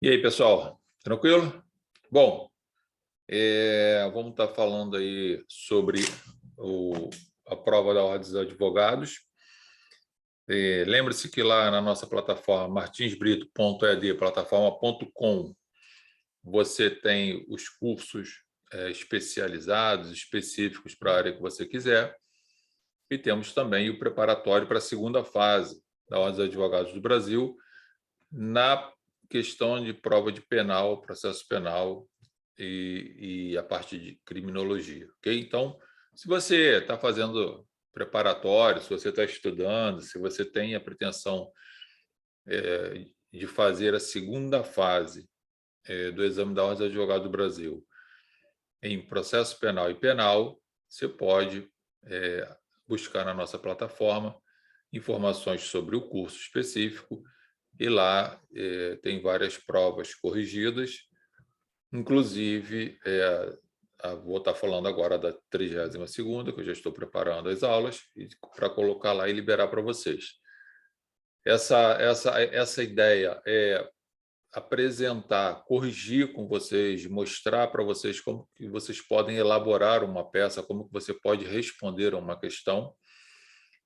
E aí, pessoal, tranquilo? Bom, vamos estar falando aí sobre a prova da Ordem dos Advogados. Lembre-se que lá na nossa plataforma martinsbrito.ed, plataforma.com, você tem os cursos especializados, específicos para a área que você quiser, e temos também o preparatório para a segunda fase da Ordem dos Advogados do Brasil, na questão de prova de penal, processo penal e a parte de criminologia, ok? Então, se você está fazendo preparatório, se você está estudando, se você tem a pretensão de fazer a segunda fase do exame da Ordem dos Advogados do Brasil em processo penal e penal, você pode buscar na nossa plataforma informações sobre o curso específico, e lá tem várias provas corrigidas, inclusive vou estar falando agora da 32ª, que eu já estou preparando as aulas, para colocar lá e liberar para vocês. Essa ideia é apresentar, corrigir com vocês, mostrar para vocês como que vocês podem elaborar uma peça, como que você pode responder a uma questão,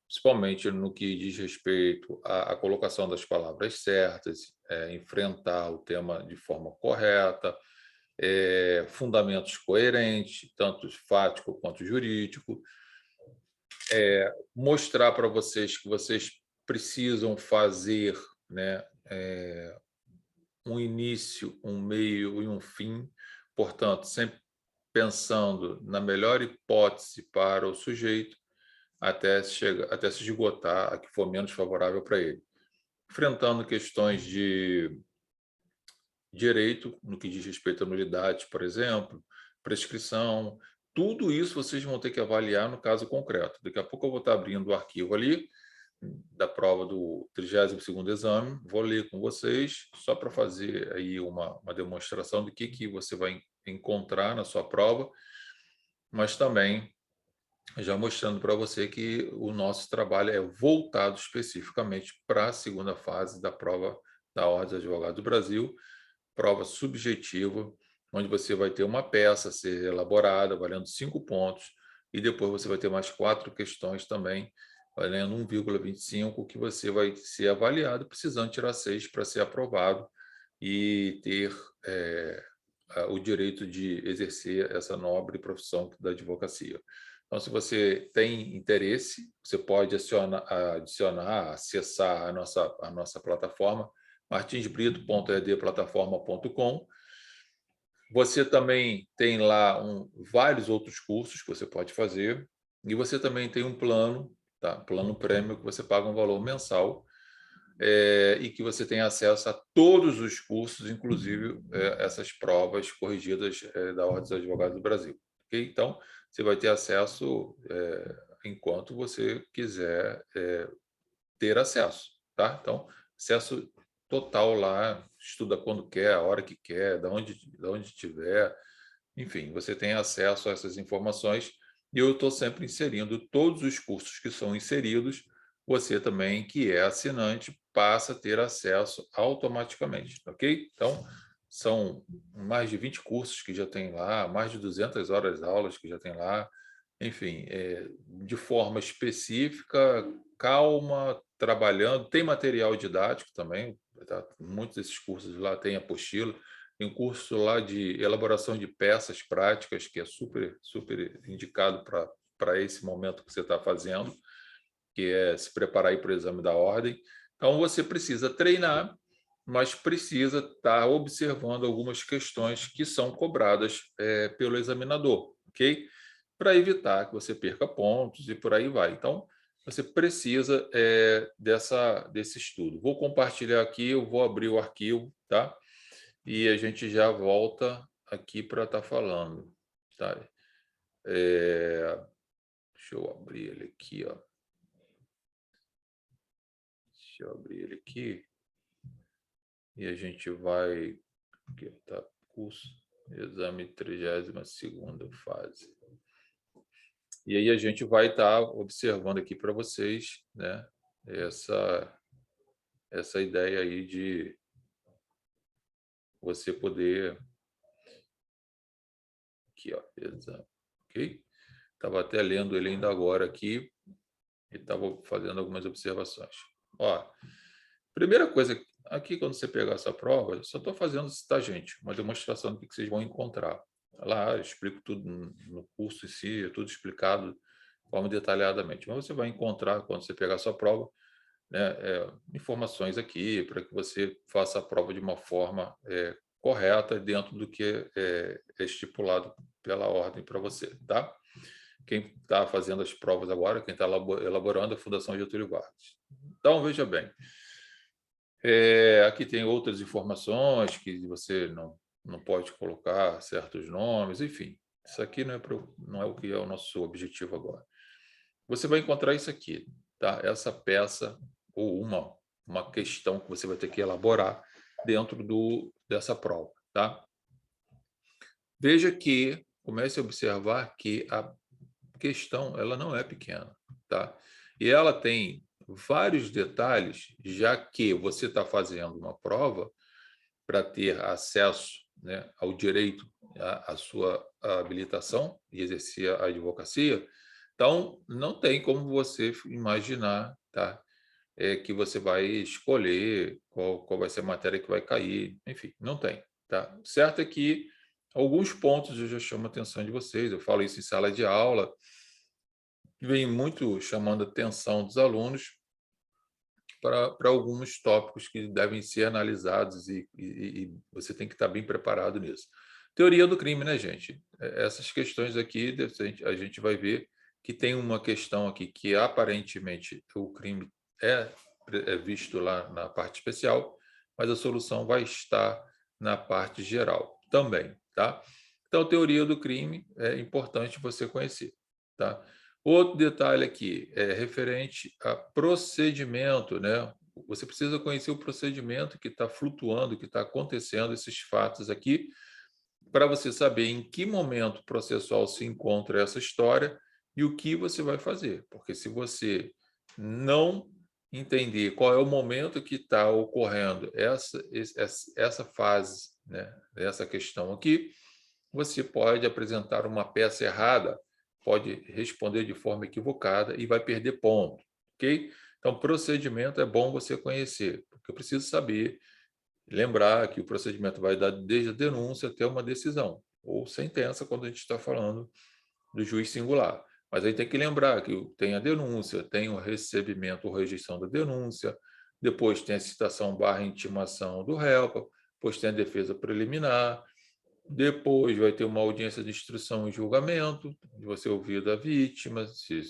principalmente no que diz respeito à colocação das palavras certas, enfrentar o tema de forma correta, fundamentos coerentes, tanto fático quanto jurídico, mostrar para vocês que vocês precisam fazer, né, um início, um meio e um fim, portanto, sempre pensando na melhor hipótese para o sujeito, até se esgotar a que for menos favorável para ele. Enfrentando questões de direito, no que diz respeito à nulidade, por exemplo, prescrição, tudo isso vocês vão ter que avaliar no caso concreto. Daqui a pouco eu vou estar abrindo o arquivo ali, da prova do 32º exame, vou ler com vocês, só para fazer aí uma demonstração do que você vai encontrar na sua prova, mas também já mostrando para você que o nosso trabalho é voltado especificamente para a segunda fase da prova da Ordem dos Advogados do Brasil, prova subjetiva, onde você vai ter uma peça a ser elaborada, valendo 5 pontos, e depois você vai ter mais 4 questões também, valendo 1,25, que você vai ser avaliado, precisando tirar 6 para ser aprovado e ter o direito de exercer essa nobre profissão da advocacia. Então, se você tem interesse, você pode acessar a nossa plataforma, martinsbrito.ed, plataforma.com. Você também tem lá vários outros cursos que você pode fazer, e você também tem um plano, tá? Plano prêmio, que você paga um valor mensal, e que você tem acesso a todos os cursos, inclusive essas provas corrigidas da Ordem dos Advogados do Brasil. Okay? Então, você vai ter acesso enquanto você quiser ter acesso. Tá? Então, acesso total lá, estuda quando quer, a hora que quer, da onde estiver. Enfim, você tem acesso a essas informações, e eu estou sempre inserindo todos os cursos que são inseridos. Você também, que é assinante, passa a ter acesso automaticamente, ok? Então, são mais de 20 cursos que já tem lá, mais de 200 horas de aulas que já tem lá, enfim, de forma específica, calma, trabalhando. Tem material didático também, tá? Muitos desses cursos lá têm apostila. Tem um curso lá de elaboração de peças práticas, que é super, super indicado para esse momento que você está fazendo, que é se preparar para o exame da ordem. Então, você precisa treinar, mas precisa estar observando algumas questões que são cobradas pelo examinador, ok? Para evitar que você perca pontos e por aí vai. Então, você precisa desse estudo. Vou compartilhar aqui, eu vou abrir o arquivo, tá? E a gente já volta aqui para estar falando, tá? Deixa eu abrir ele aqui, ó. Deixa eu abrir ele aqui e a gente vai, aqui, tá? Curso, exame 32ª fase. E aí a gente vai estar observando aqui para vocês, né? Essa ideia aí você poder... Aqui, ó, exato, ok? Estava até lendo ele ainda agora aqui e estava fazendo algumas observações. Ó, primeira coisa, aqui quando você pegar essa prova, eu só estou fazendo, tá, gente, uma demonstração do que vocês vão encontrar. Lá eu explico tudo no curso em si, é tudo explicado de forma detalhadamente. Mas você vai encontrar, quando você pegar a sua prova, né, informações aqui para que você faça a prova de uma forma correta dentro do que é estipulado pela ordem para você, tá? Quem está fazendo as provas agora, quem está elaborando a Fundação Getúlio Vargas. Então, veja bem, aqui tem outras informações que você não pode colocar certos nomes, enfim. Isso aqui não é o que é o nosso objetivo agora. Você vai encontrar isso aqui, tá? Essa peça ou uma questão que você vai ter que elaborar dentro dessa prova, tá? Veja que, comece a observar que a questão ela não é pequena, tá? E ela tem vários detalhes, já que você está fazendo uma prova para ter acesso, né, ao direito à sua habilitação e exercer a advocacia. Então, não tem como você imaginar, tá, que você vai escolher qual vai ser a matéria que vai cair, enfim, não tem. Tá? Certo é que alguns pontos eu já chamo a atenção de vocês, eu falo isso em sala de aula, vem muito chamando a atenção dos alunos para alguns tópicos que devem ser analisados e você tem que estar bem preparado nisso. Teoria do crime, né, gente? Essas questões aqui, a gente vai ver que tem uma questão aqui que aparentemente o crime é visto lá na parte especial, mas a solução vai estar na parte geral também, tá? Então, teoria do crime é importante você conhecer, tá? Outro detalhe aqui é referente a procedimento, né? Você precisa conhecer o procedimento que está flutuando, que está acontecendo, esses fatos aqui, para você saber em que momento processual se encontra essa história e o que você vai fazer. Porque se você não entender qual é o momento que está ocorrendo essa fase, né, essa questão aqui, você pode apresentar uma peça errada, pode responder de forma equivocada e vai perder ponto, ok? Então, procedimento é bom você conhecer, porque eu preciso saber, lembrar que o procedimento vai dar desde a denúncia até uma decisão, ou sentença, quando a gente está falando do juiz singular. Mas aí tem que lembrar que tem a denúncia, tem o recebimento ou rejeição da denúncia, depois tem a citação barra intimação do réu, depois tem a defesa preliminar, depois vai ter uma audiência de instrução e julgamento, de você ouvir da vítima, se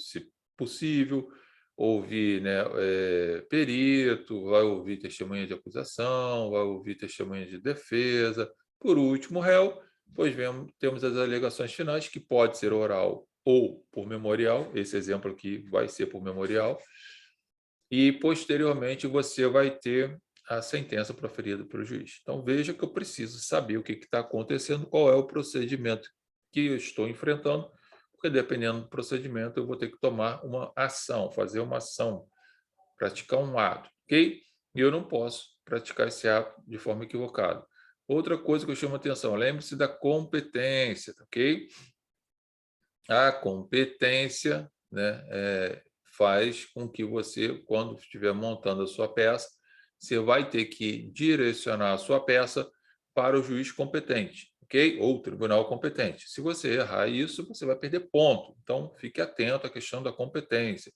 possível, ouvir, né, perito, vai ouvir testemunha de acusação, vai ouvir testemunha de defesa, por último, réu, pois temos as alegações finais, que pode ser oral ou por memorial, esse exemplo aqui vai ser por memorial, e posteriormente você vai ter a sentença proferida pelo juiz. Então, veja que eu preciso saber o que está acontecendo, qual é o procedimento que eu estou enfrentando, porque dependendo do procedimento eu vou ter que tomar uma ação, fazer uma ação, praticar um ato, ok? E eu não posso praticar esse ato de forma equivocada. Outra coisa que eu chamo a atenção, lembre-se da competência, ok? A competência, né, faz com que você, quando estiver montando a sua peça, você vai ter que direcionar a sua peça para o juiz competente, ok? Ou tribunal competente. Se você errar isso, você vai perder ponto. Então, fique atento à questão da competência.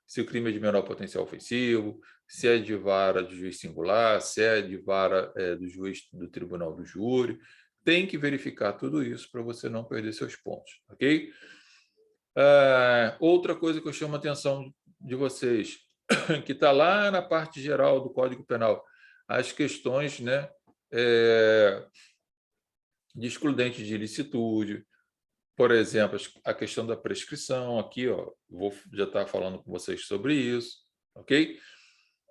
Se o crime é de menor potencial ofensivo, se é de vara de juiz singular, se é de vara do juiz do tribunal do júri. Tem que verificar tudo isso para você não perder seus pontos, ok? Outra coisa que eu chamo a atenção de vocês, que está lá na parte geral do Código Penal, as questões, né, de excludente de ilicitude, por exemplo, a questão da prescrição, aqui, ó, vou já estar falando com vocês sobre isso, ok?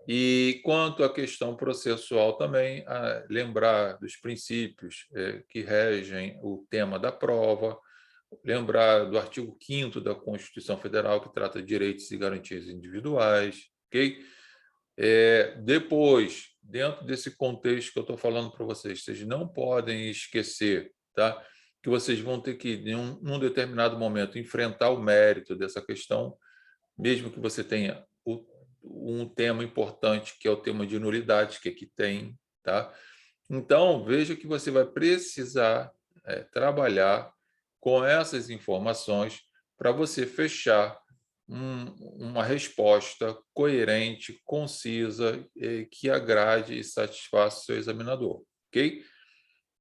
E quanto à questão processual também, lembrar dos princípios que regem o tema da prova, lembrar do artigo 5º da Constituição Federal, que trata de direitos e garantias individuais, ok? Depois dentro desse contexto que eu estou falando para vocês, vocês não podem esquecer, tá? Que vocês vão ter que, num determinado momento, enfrentar o mérito dessa questão, mesmo que você tenha um tema importante, que é o tema de nulidade, que aqui tem, tá? Então, veja que você vai precisar trabalhar com essas informações para você fechar uma resposta coerente, concisa, que agrade e satisfaça o seu examinador, ok?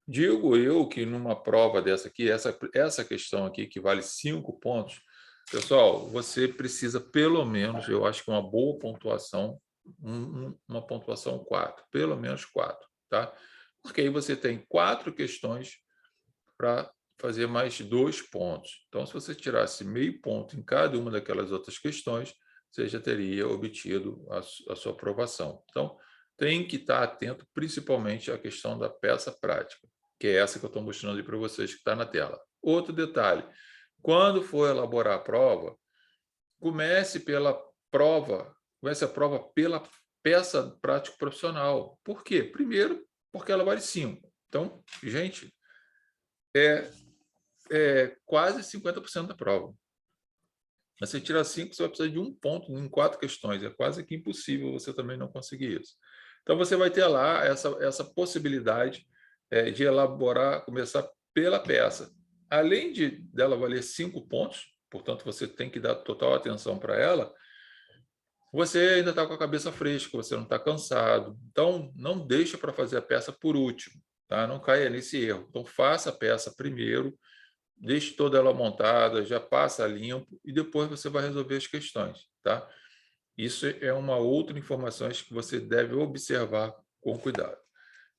Digo eu que numa prova dessa aqui, essa questão aqui, que vale 5 pontos, pessoal, você precisa pelo menos, eu acho que uma boa pontuação, uma pontuação 4, pelo menos 4, tá? Porque aí você tem 4 questões para fazer mais 2 pontos. Então, se você tirasse meio ponto em cada uma daquelas outras questões, você já teria obtido a sua aprovação. Então, tem que estar atento principalmente à questão da peça prática, que é essa que eu estou mostrando aí para vocês, que está na tela. Outro detalhe, quando for elaborar a prova, comece a prova pela peça prático profissional. Por quê? Primeiro, porque ela vale 5. Então, gente, é quase 50% da prova. Mas você tira 5, você vai precisar de 1 ponto em 4 questões. É quase que impossível você também não conseguir isso. Então, você vai ter lá essa possibilidade de elaborar, começar pela peça. Além dela valer 5 pontos, portanto, você tem que dar total atenção para ela, você ainda está com a cabeça fresca, você não está cansado. Então, não deixa para fazer a peça por último, tá? Não caia nesse erro. Então, faça a peça primeiro, deixe toda ela montada, já passa limpo e depois você vai resolver as questões, tá? Isso é uma outra informação que você deve observar com cuidado.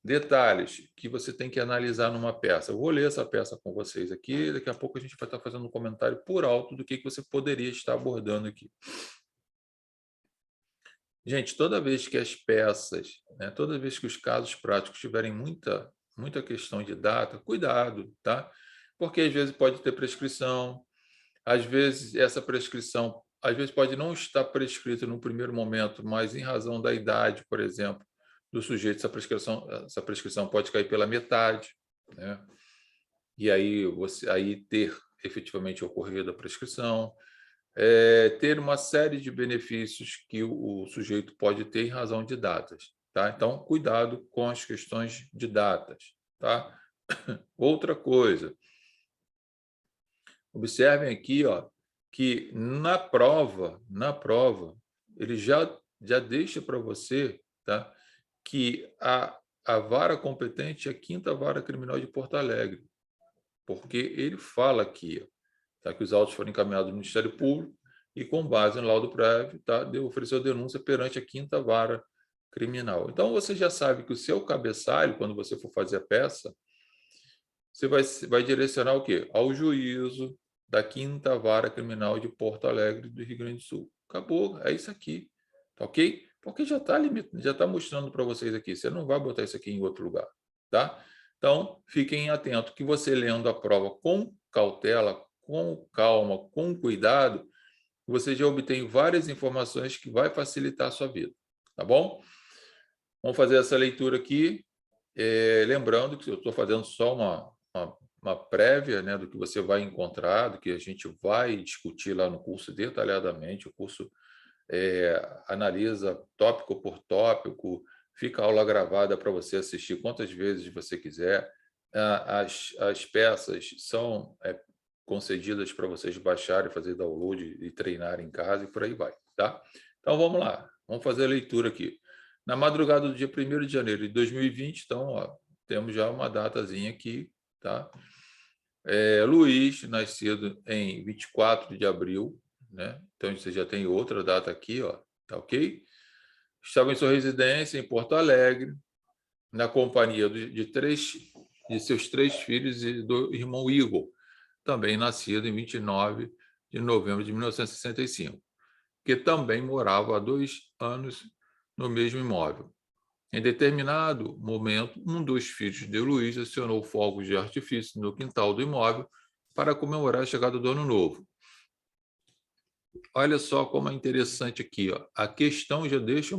Detalhes que você tem que analisar numa peça. Eu vou ler essa peça com vocês aqui, daqui a pouco a gente vai estar fazendo um comentário por alto do que você poderia estar abordando aqui. Gente, toda vez que as peças, toda vez que os casos práticos tiverem muita questão de data, cuidado, tá? Porque às vezes pode ter prescrição, às vezes essa prescrição, às vezes pode não estar prescrita no primeiro momento, mas em razão da idade, por exemplo, do sujeito, essa prescrição pode cair pela metade, né? E aí ter efetivamente ocorrido a prescrição, ter uma série de benefícios que o sujeito pode ter em razão de datas, tá? Então, cuidado com as questões de datas, tá? Outra coisa, observem aqui, ó, que na prova, ele já deixa para você, tá, que a vara competente é a 5ª Vara Criminal de Porto Alegre, porque ele fala aqui, tá, que os autos foram encaminhados do Ministério Público e, com base no laudo prévio, tá, ofereceu denúncia perante a 5ª Vara Criminal. Então, você já sabe que o seu cabeçalho, quando você for fazer a peça, você vai direcionar o quê? Ao juízo da 5ª Vara Criminal de Porto Alegre, do Rio Grande do Sul. Acabou, é isso aqui, tá ok? Porque já está mostrando para vocês aqui, você não vai botar isso aqui em outro lugar, tá? Então, fiquem atentos que você lendo a prova com cautela, com calma, com cuidado, você já obtém várias informações que vai facilitar a sua vida, tá bom? Vamos fazer essa leitura aqui, lembrando que eu estou fazendo só uma prévia, né, do que você vai encontrar, do que a gente vai discutir lá no curso detalhadamente. O curso analisa tópico por tópico, fica a aula gravada para você assistir quantas vezes você quiser. As peças são concedidas para vocês baixarem, fazer download e treinar em casa e por aí vai, tá? Então, vamos lá. Vamos fazer a leitura aqui. Na madrugada do dia 1º de janeiro de 2020, então, ó, temos já uma datazinha aqui, tá? Luiz, nascido em 24 de abril, né? Então, você já tem outra data aqui, ó, tá ok? Estava em sua residência em Porto Alegre, na companhia de seus 3 filhos e do irmão Igor, também nascido em 29 de novembro de 1965, que também morava há 2 anos no mesmo imóvel. Em determinado momento, um dos filhos de Luiz acionou fogos de artifício no quintal do imóvel para comemorar a chegada do Ano Novo. Olha só como é interessante aqui, ó. A questão já deixa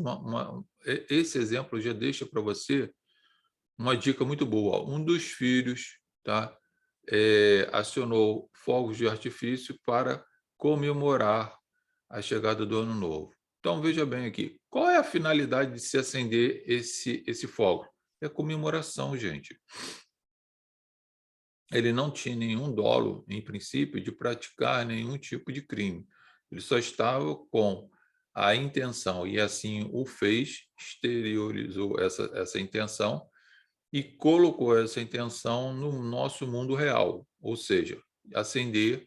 esse exemplo já deixa para você uma dica muito boa. Ó. Um dos filhos, tá, acionou fogos de artifício para comemorar a chegada do ano novo. Então veja bem aqui, qual é a finalidade de se acender esse fogo? É comemoração, gente. Ele não tinha nenhum dolo, em princípio, de praticar nenhum tipo de crime. Ele só estava com a intenção, e assim o fez, exteriorizou essa intenção e colocou essa intenção no nosso mundo real, ou seja, acender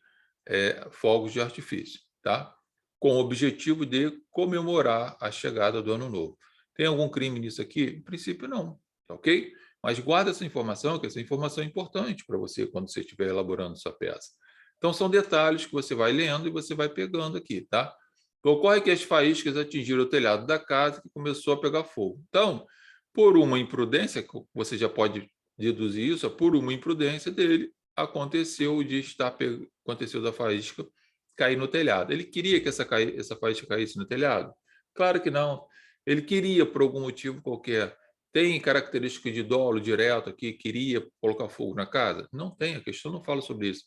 fogos de artifício, tá? Com o objetivo de comemorar a chegada do ano novo. Tem algum crime nisso aqui? Em princípio, não, tá ok? Mas guarda essa informação, que essa informação é importante para você quando você estiver elaborando sua peça. Então, são detalhes que você vai lendo e você vai pegando aqui, tá? Ocorre que as faíscas atingiram o telhado da casa que começou a pegar fogo. Então, por uma imprudência, você já pode deduzir isso, por uma imprudência dele, aconteceu da faísca cair no telhado. Ele queria que essa faísca caísse no telhado? Claro que não. Ele queria, por algum motivo qualquer. Tem característica de dolo direto aqui, queria colocar fogo na casa? Não tem, a questão não fala sobre isso.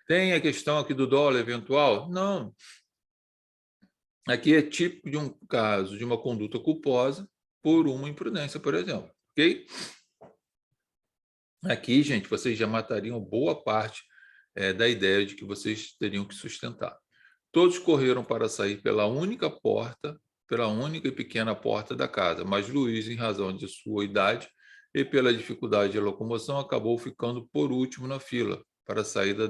Tem a questão aqui do dolo eventual? Não. Aqui é típico de um caso de uma conduta culposa por uma imprudência, por exemplo. Ok? Aqui, gente, vocês já matariam boa parte da ideia de que vocês teriam que sustentar. Todos correram para sair pela única porta, pela única e pequena porta da casa, mas Luiz, em razão de sua idade e pela dificuldade de locomoção, acabou ficando por último na fila para a saída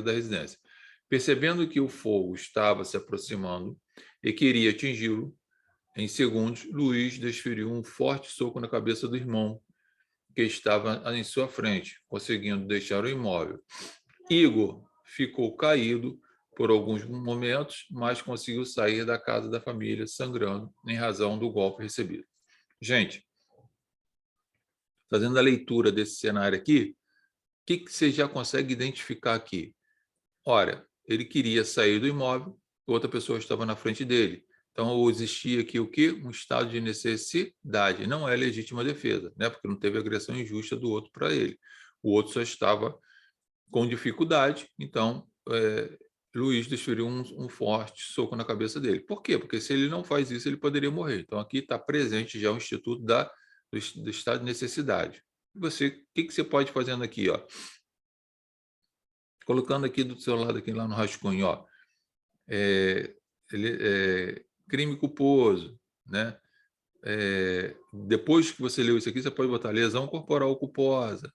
da residência. Percebendo que o fogo estava se aproximando e queria atingi-lo, em segundos, Luiz desferiu um forte soco na cabeça do irmão, que estava em sua frente, conseguindo deixar o imóvel. Igor ficou caído por alguns momentos, mas conseguiu sair da casa da família sangrando em razão do golpe recebido. Gente, fazendo a leitura desse cenário aqui, o que você já consegue identificar aqui? Ora, ele queria sair do imóvel, outra pessoa estava na frente dele. Então, existia aqui o quê? Um estado de necessidade. Não é legítima defesa, né? Porque não teve agressão injusta do outro para ele. O outro só estava com dificuldade, então Luiz desferiu um forte soco na cabeça dele. Por quê? Porque se ele não faz isso, ele poderia morrer. Então, aqui está presente já o Instituto do Estado de Necessidade. E você, o que você pode fazendo aqui? Ó? Colocando aqui do seu lado, aqui lá no rascunho, ó, crime culposo, né? Depois que você leu isso aqui, você pode botar lesão corporal culposa,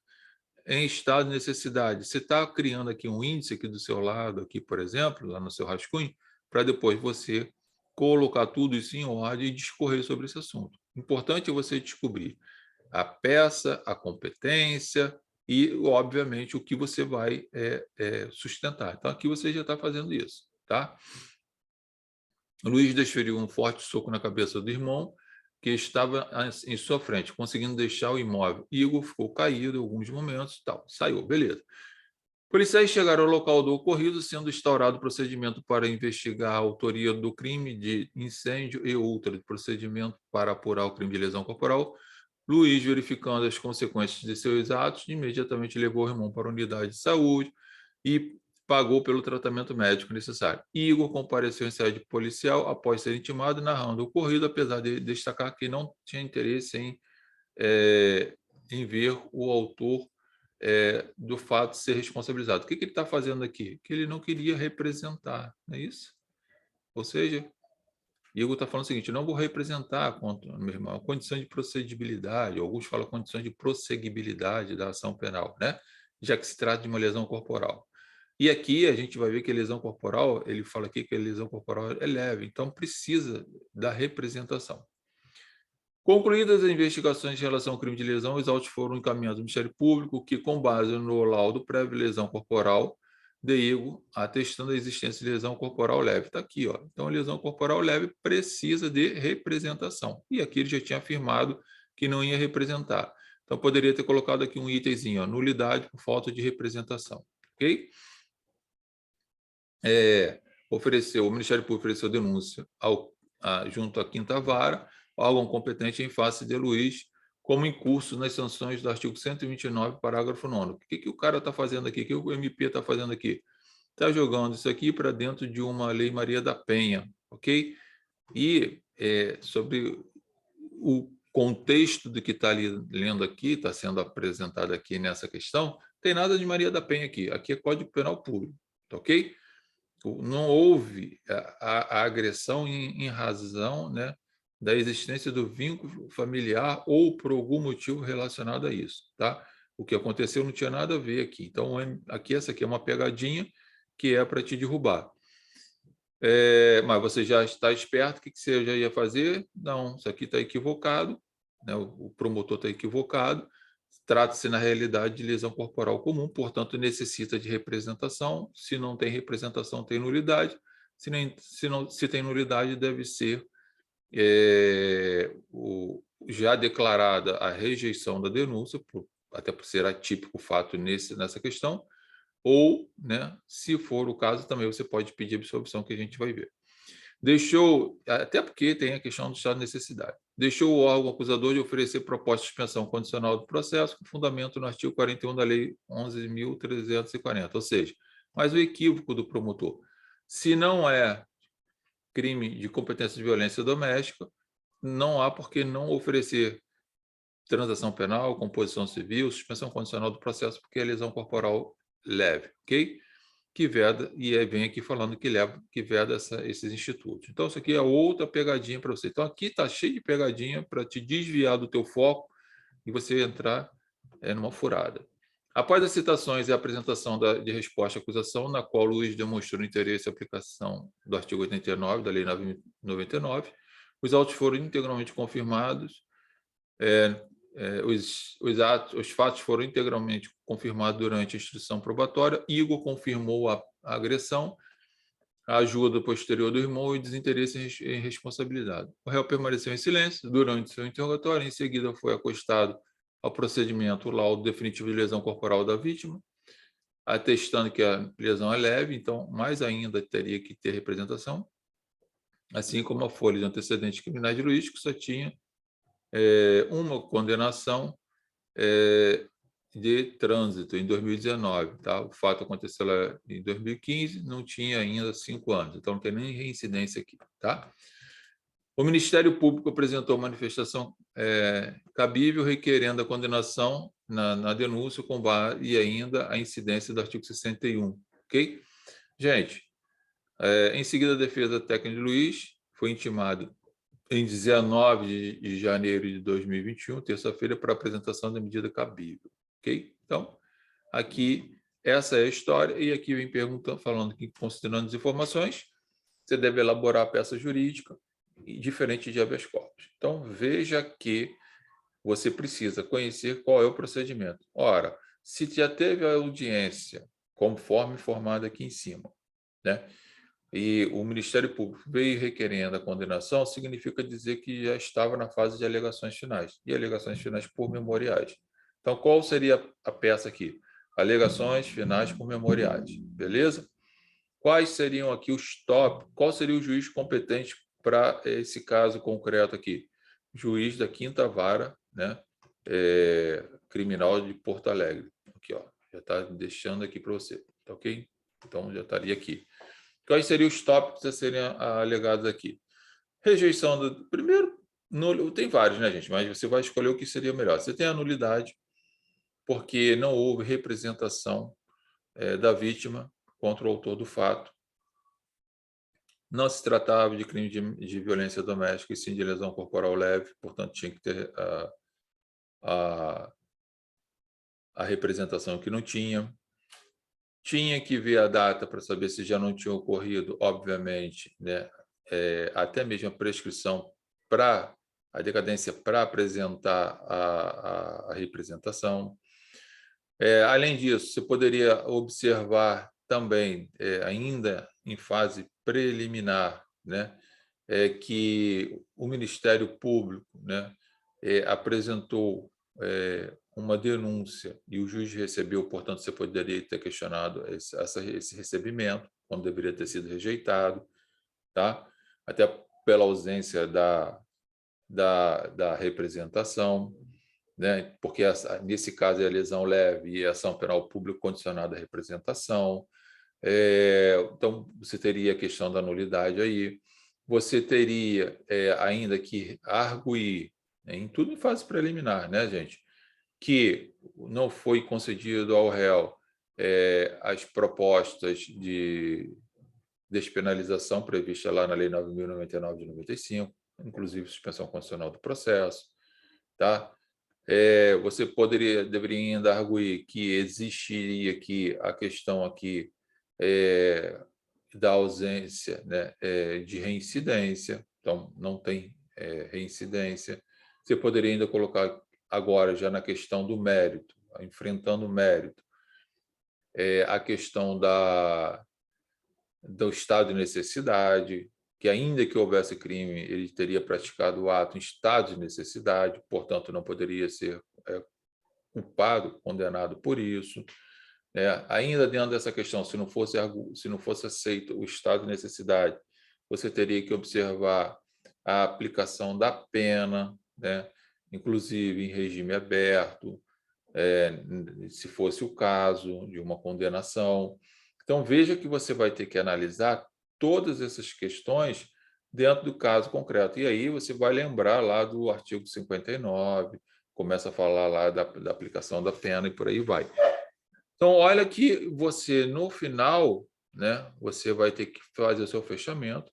em estado de necessidade. Você está criando aqui um índice aqui do seu lado, aqui, por exemplo, lá no seu rascunho, para depois você colocar tudo isso em ordem e discorrer sobre esse assunto. Importante é você descobrir a peça, a competência e, obviamente, o que você vai sustentar. Então, aqui você já está fazendo isso, tá? Luiz desferiu um forte soco na cabeça do irmão, que estava em sua frente, conseguindo deixar o imóvel. Igor ficou caído em alguns momentos, tal. Saiu, beleza. Policiais chegaram ao local do ocorrido, sendo instaurado procedimento para investigar a autoria do crime de incêndio e outro procedimento para apurar o crime de lesão corporal. Luiz, verificando as consequências de seus atos, imediatamente levou o irmão para a unidade de saúde e pagou pelo tratamento médico necessário. Igor compareceu em sede policial após ser intimado, narrando o ocorrido, apesar de destacar que não tinha interesse em ver o autor do fato de ser responsabilizado. O que ele está fazendo aqui? Que ele não queria representar, não é isso? Ou seja, Igor está falando o seguinte: não vou representar contra meu irmão, condição de procedibilidade, alguns falam condições de prosseguibilidade da ação penal, né? Já que se trata de uma lesão corporal. E aqui a gente vai ver que a lesão corporal, ele fala aqui que a lesão corporal é leve, então precisa da representação. Concluídas as investigações em relação ao crime de lesão, os autos foram encaminhados ao Ministério Público, que, com base no laudo prévio de lesão corporal de Igor, atestando a existência de lesão corporal leve. Está aqui, ó. Então, a lesão corporal leve precisa de representação. E aqui ele já tinha afirmado que não ia representar. Então, poderia ter colocado aqui um itemzinho, ó, nulidade por falta de representação. Ok? o Ministério Público ofereceu denúncia junto à quinta vara, órgão competente em face de Luiz, como em curso nas sanções do artigo 129, parágrafo 9º. O que o cara está fazendo aqui? O que o MP está fazendo aqui? Está jogando isso aqui para dentro de uma Lei Maria da Penha, ok? E sobre o contexto do que está lendo aqui, está sendo apresentado aqui nessa questão, tem nada de Maria da Penha aqui. Aqui é Código Penal puro, tá ok? Não houve a agressão em razão, né, da existência do vínculo familiar ou por algum motivo relacionado a isso, tá? O que aconteceu não tinha nada a ver aqui. Então, aqui essa aqui é uma pegadinha que é para te derrubar. Mas você já está esperto, o que você já ia fazer? Não, isso aqui está equivocado, né? O promotor está equivocado, trata-se, na realidade, de lesão corporal comum, portanto, necessita de representação. Se não tem representação, tem nulidade. Se tem nulidade, deve ser já declarada a rejeição da denúncia, até por ser atípico o fato nessa questão, ou, né, se for o caso, também você pode pedir absolvição, que a gente vai ver. Até porque tem a questão do estado de necessidade. Deixou o órgão acusador de oferecer proposta de suspensão condicional do processo, com fundamento no artigo 41 da Lei 11.340. Ou seja, mas o equívoco do promotor. Se não é crime de competência de violência doméstica, não há por que não oferecer transação penal, composição civil, suspensão condicional do processo, porque é lesão corporal leve, ok? Que veda, e aí vem aqui falando que veda esses institutos. Então, isso aqui é outra pegadinha para você. Então, aqui está cheio de pegadinha para te desviar do teu foco e você entrar numa furada. Após as citações e a apresentação de resposta à acusação, na qual Luiz demonstrou interesse em aplicação do artigo 89 da Lei 999, os autos foram integralmente confirmados, os fatos foram integralmente confirmados durante a instrução probatória. Igor confirmou a agressão, a ajuda posterior do irmão e desinteresse em responsabilidade. O réu permaneceu em silêncio durante seu interrogatório. Em seguida, foi acostado ao procedimento o laudo definitivo de lesão corporal da vítima, atestando que a lesão é leve, então, mais ainda teria que ter representação, assim como a folha de antecedentes criminais de Luiz, que só tinha uma condenação de trânsito em 2019. Tá? O fato aconteceu lá em 2015, não tinha ainda 5 anos, então não tem nem reincidência aqui. Tá? O Ministério Público apresentou manifestação cabível requerendo a condenação na denúncia com base e ainda a incidência do artigo 61. Ok? Gente, em seguida, a defesa técnica de Luiz foi intimada em 19 de janeiro de 2021, terça-feira, para apresentação da medida cabível. Ok? Então, aqui, essa é a história, e aqui vem perguntando, falando que, considerando as informações, você deve elaborar a peça jurídica, diferente de habeas corpus. Então, veja que você precisa conhecer qual é o procedimento. Ora, se já teve a audiência, conforme informado aqui em cima, né? E o Ministério Público veio requerendo a condenação, significa dizer que já estava na fase de alegações finais, e alegações finais por memoriais. Então, qual seria a peça aqui? Alegações finais por memoriais, beleza? Quais seriam aqui os tópicos? Qual seria o juiz competente para esse caso concreto aqui? Juiz da quinta vara, né? Criminal de Porto Alegre. Aqui, ó, já está deixando aqui para você, tá ok? Então, já estaria aqui. Quais seriam os tópicos a serem alegados aqui? Rejeição do... Primeiro, tem vários, né, gente? Mas você vai escolher o que seria melhor. Você tem a nulidade, porque não houve representação da vítima contra o autor do fato. Não se tratava de crime de violência doméstica, e sim de lesão corporal leve, portanto, tinha que ter a representação que não tinha. Tinha que ver a data para saber se já não tinha ocorrido, obviamente, né? Até mesmo a prescrição para a decadência para apresentar a representação. Além disso, você poderia observar também, ainda em fase preliminar, né, que o Ministério Público, né, apresentou uma denúncia e o juiz recebeu, portanto, você poderia ter questionado esse recebimento. quando deveria ter sido rejeitado, tá? Até pela ausência da representação, né? Porque nesse caso é a lesão leve e a ação penal público condicionada à representação. Então, você teria a questão da nulidade aí. Você teria ainda que arguir, né, em tudo em fase preliminar, né, gente? Que não foi concedido ao réu as propostas de despenalização prevista lá na Lei 9.099 de 95, inclusive suspensão condicional do processo, tá? Você deveria ainda arguir que existiria aqui a questão aqui da ausência, né, de reincidência, então não tem reincidência. Você poderia ainda colocar agora já na questão do mérito, enfrentando o mérito, a questão do estado de necessidade, que ainda que houvesse crime, ele teria praticado o ato em estado de necessidade, portanto, não poderia ser culpado, condenado por isso. Ainda dentro dessa questão, se não fosse aceito o estado de necessidade, você teria que observar a aplicação da pena, né? Inclusive em regime aberto, se fosse o caso de uma condenação. Então, veja que você vai ter que analisar todas essas questões dentro do caso concreto. E aí você vai lembrar lá do artigo 59, começa a falar lá da aplicação da pena e por aí vai. Então, olha que você, no final, né, você vai ter que fazer o seu fechamento,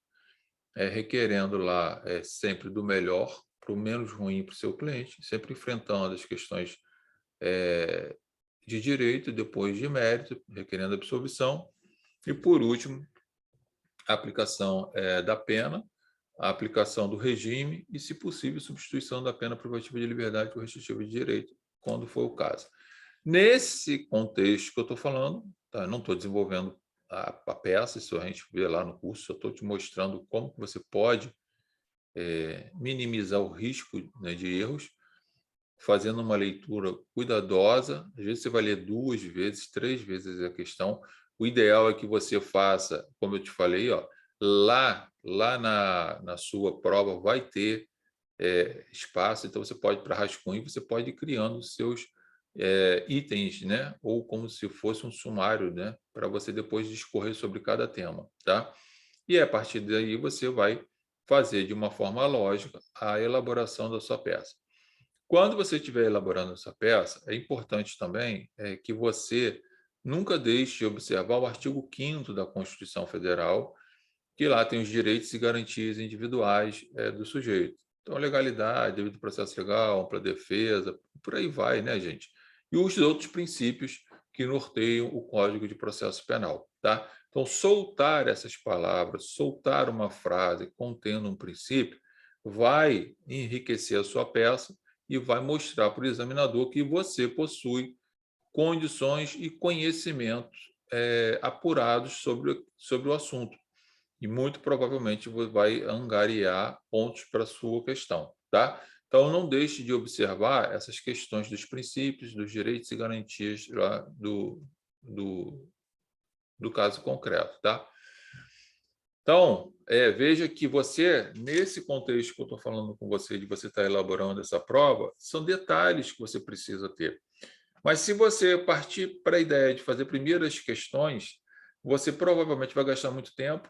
requerendo lá sempre do melhor para o menos ruim para o seu cliente, sempre enfrentando as questões de direito, depois de mérito, requerendo absolvição, e, por último, a aplicação da pena, a aplicação do regime e, se possível, substituição da pena privativa de liberdade por restritiva de direito, quando for o caso. Nesse contexto que eu estou falando, tá? Não estou desenvolvendo a peça, isso a gente vê lá no curso, só estou te mostrando como que você pode minimizar o risco, né, de erros, fazendo uma leitura cuidadosa. Às vezes você vai ler 2 vezes, 3 vezes a questão. O ideal é que você faça, como eu te falei, ó, lá na sua prova vai ter espaço, então você pode, para rascunho, você pode ir criando os seus itens, né? Ou como se fosse um sumário, né? Para você depois discorrer sobre cada tema, tá? E a partir daí você vai fazer de uma forma lógica a elaboração da sua peça. Quando você estiver elaborando essa peça, é importante também que você nunca deixe de observar o artigo 5º da Constituição Federal, que lá tem os direitos e garantias individuais do sujeito. Então, legalidade, devido processo legal, ampla defesa, por aí vai, né, gente? E os outros princípios que norteiam o Código de Processo Penal, tá? Então, soltar essas palavras, soltar uma frase contendo um princípio, vai enriquecer a sua peça e vai mostrar para o examinador que você possui condições e conhecimentos apurados sobre o assunto. E muito provavelmente vai angariar pontos para a sua questão, tá? Então, não deixe de observar essas questões dos princípios, dos direitos e garantias lá do caso concreto, tá? Então, veja que você, nesse contexto que eu estou falando com você, de você estar elaborando essa prova, são detalhes que você precisa ter. Mas se você partir para a ideia de fazer primeiras questões, você provavelmente vai gastar muito tempo,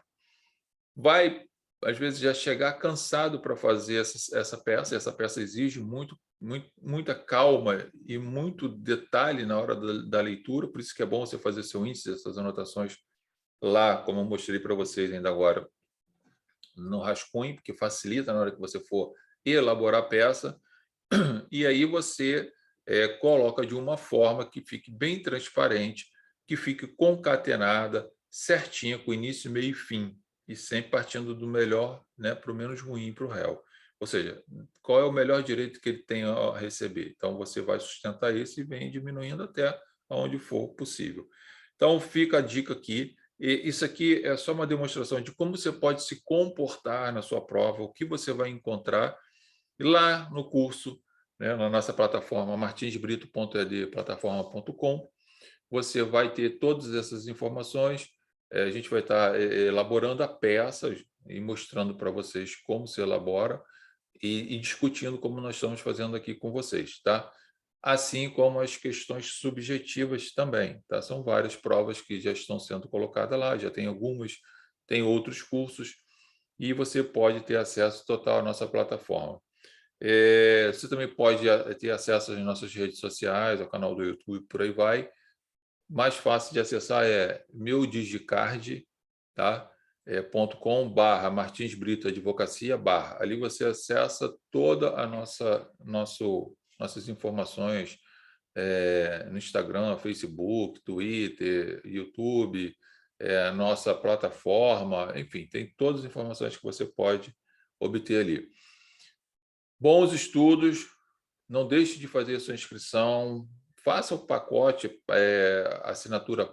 vai, às vezes, já chegar cansado para fazer essa peça. Essa peça exige muita calma e muito detalhe na hora da leitura, por isso que é bom você fazer seu índice, essas anotações lá, como eu mostrei para vocês ainda agora, no rascunho, porque facilita na hora que você for elaborar a peça, e aí você coloca de uma forma que fique bem transparente, que fique concatenada, certinha, com início, meio e fim, e sempre partindo do melhor, né, para o menos ruim para o réu. Ou seja, qual é o melhor direito que ele tem a receber? Então, você vai sustentar esse e vem diminuindo até onde for possível. Então, fica a dica aqui. E isso aqui é só uma demonstração de como você pode se comportar na sua prova, o que você vai encontrar lá no curso, né, na nossa plataforma martinsbrito.ed plataforma.com. Você vai ter todas essas informações a gente vai estar elaborando a peça e mostrando para vocês como se elabora e discutindo como nós estamos fazendo aqui com vocês, tá? Assim como as questões subjetivas também, tá? São várias provas que já estão sendo colocadas lá, já tem algumas, tem outros cursos, e você pode ter acesso total à nossa plataforma. Você também pode ter acesso às nossas redes sociais, ao canal do YouTube, por aí vai. Mais fácil de acessar é meudigicard, tá? .com/, Martins Brito Advocacia, /. Ali você acessa toda a nossas informações no Instagram, Facebook, Twitter, YouTube, nossa plataforma, enfim, tem todas as informações que você pode obter ali. Bons estudos, não deixe de fazer a sua inscrição, faça o pacote assinatura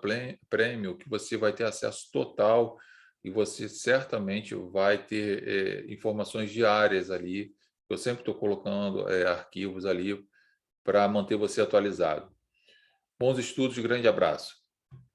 Premium, que você vai ter acesso total e você certamente vai ter informações diárias ali. Eu sempre estou colocando arquivos ali para manter você atualizado. Bons estudos, grande abraço.